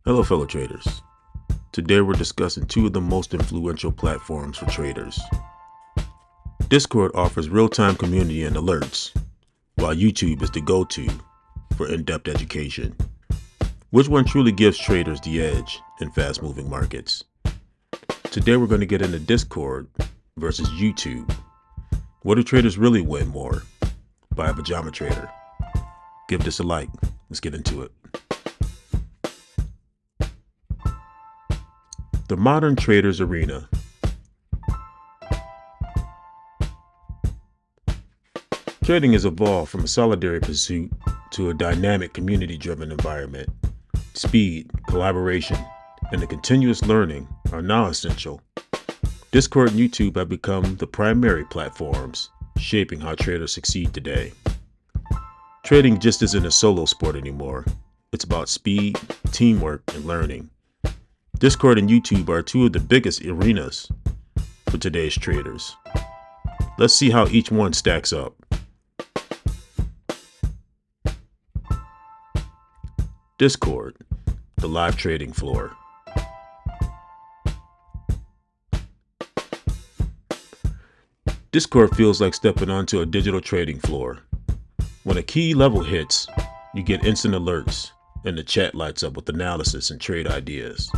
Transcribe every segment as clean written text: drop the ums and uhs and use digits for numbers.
Hello fellow traders. Today we're discussing two of the most influential platforms for traders. Discord offers real-time community and alerts, while YouTube is the go-to for in-depth education. Which one truly gives traders the edge in fast-moving markets? Today we're going to get into Discord versus YouTube. What do traders really win more by a pajama trader? Give this a like. Let's get into it. The modern trader's arena. Trading has evolved from a solitary pursuit to a dynamic, community-driven environment. Speed, collaboration, and the continuous learning are now essential. Discord and YouTube have become the primary platforms shaping how traders succeed today. Trading just isn't a solo sport anymore. It's about speed, teamwork, and learning. Discord and YouTube are two of the biggest arenas for today's traders. Let's see how each one stacks up. Discord, the live trading floor. Discord feels like stepping onto a digital trading floor. When a key level hits, you get instant alerts, and the chat lights up with analysis and trade ideas.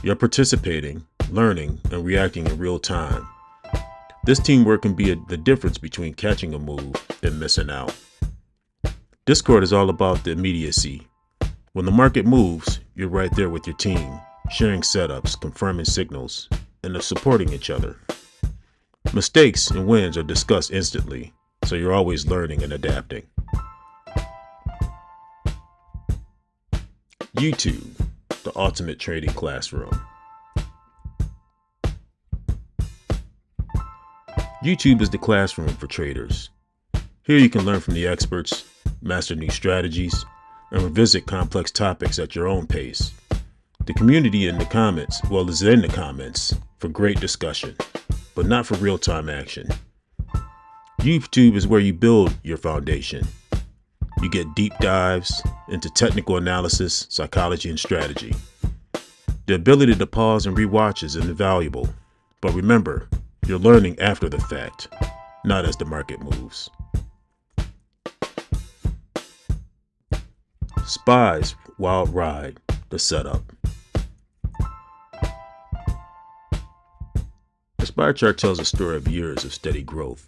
You're participating, learning, and reacting in real time. This teamwork can be the difference between catching a move and missing out. Discord is all about the immediacy. When the market moves, you're right there with your team, sharing setups, confirming signals, and supporting each other. Mistakes and wins are discussed instantly, so you're always learning and adapting. YouTube, the ultimate trading classroom. YouTube is the classroom for traders. Here you can learn from the experts, master new strategies, and revisit complex topics at your own pace. The community in the comments, is in the comments for great discussion, but not for real-time action. YouTube is where you build your foundation. You get deep dives into technical analysis, psychology, and strategy. The ability to pause and rewatch is invaluable, but remember, you're learning after the fact, not as the market moves. SPY's Wild Ride, the setup. The SPY chart tells a story of years of steady growth,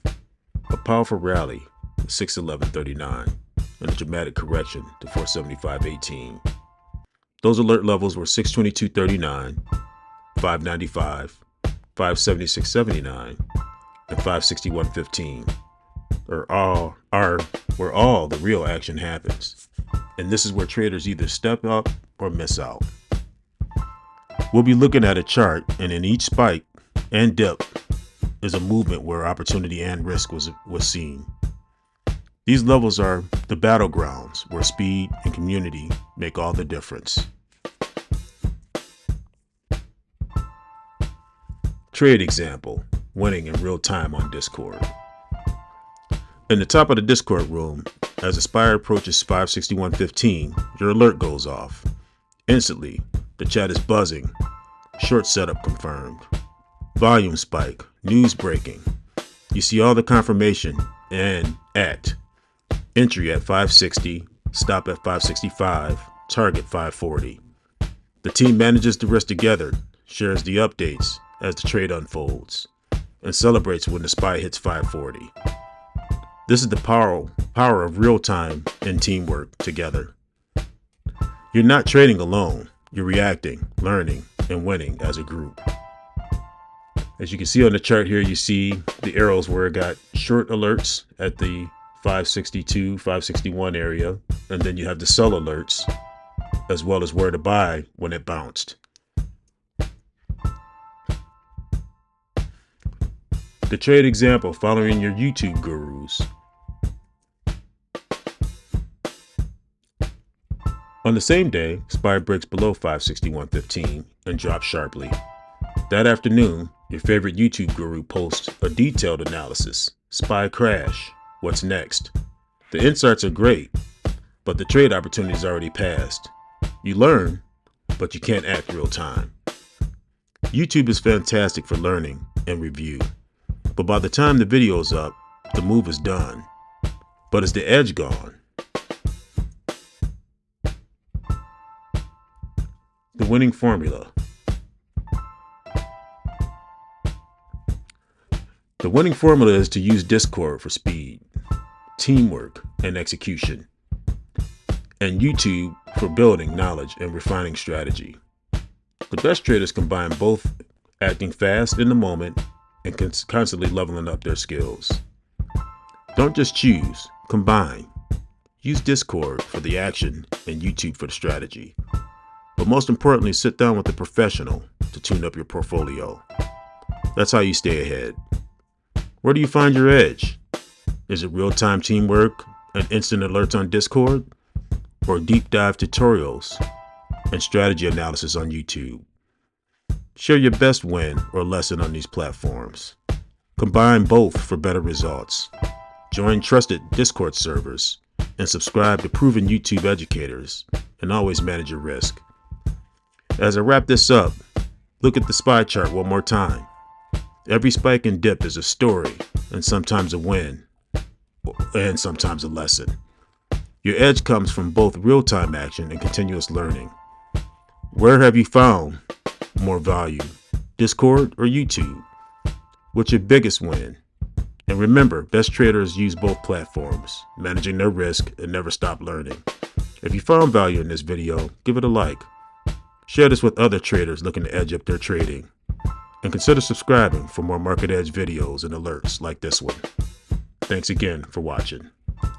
a powerful rally to 611.39, and a dramatic correction to 475.18. Those alert levels were 622.39, 595, 576.79, and 561.15, where all the real action happens. And this is where traders either step up or miss out. We'll be looking at a chart, and in each spike and dip is a movement where opportunity and risk was seen. These levels are the battlegrounds where speed and community make all the difference. Trade example, winning in real time on Discord. In the top of the Discord room, as the SPY approaches 561.15, your alert goes off. Instantly, the chat is buzzing. Short setup confirmed. Volume spike, news breaking. You see all the confirmation and act. Entry at 560, stop at 565, target 540. The team manages the risk together, shares the updates as the trade unfolds, and celebrates when the SPY hits 540. This is the power of real time and teamwork together. You're not trading alone, you're reacting, learning, and winning as a group. As you can see on the chart here, you see the arrows where it got short alerts at the 562, 561 area, and then you have the sell alerts, as well as where to buy when it bounced. The trade example following your YouTube gurus. On the same day, SPY breaks below 561.15 and drops sharply. That afternoon, your favorite YouTube guru posts a detailed analysis. SPY crash. What's next? The insights are great, but the trade opportunity is already passed. You learn, but you can't act real time. YouTube is fantastic for learning and review, but by the time the video is up, the move is done. But is the edge gone? The winning formula. The winning formula is to use Discord for speed, teamwork, and execution, and YouTube for building knowledge and refining strategy. The best traders combine both, acting fast in the moment and constantly leveling up their skills. Don't just choose, combine. Use Discord for the action and YouTube for the strategy. But most importantly, sit down with a professional to tune up your portfolio. That's how you stay ahead. Where do you find your edge? Is it real-time teamwork and instant alerts on Discord? Or deep dive tutorials and strategy analysis on YouTube? Share your best win or lesson on these platforms. Combine both for better results. Join trusted Discord servers and subscribe to proven YouTube educators, and always manage your risk. As I wrap this up, look at the SPY chart one more time. Every spike and dip is a story, and sometimes a win, and sometimes a lesson. Your edge comes from both real-time action and continuous learning. Where have you found more value, Discord or YouTube? What's your biggest win? And remember, best traders use both platforms, managing their risk and never stop learning. If you found value in this video, give it a like. Share this with other traders looking to edge up their trading. And consider subscribing for more Market Edge videos and alerts like this one. Thanks again for watching.